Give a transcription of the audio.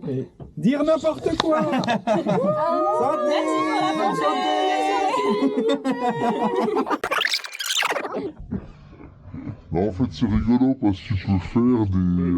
Et dire n'importe quoi. Santé. Non, en fait, c'est rigolo parce que tu peux faire des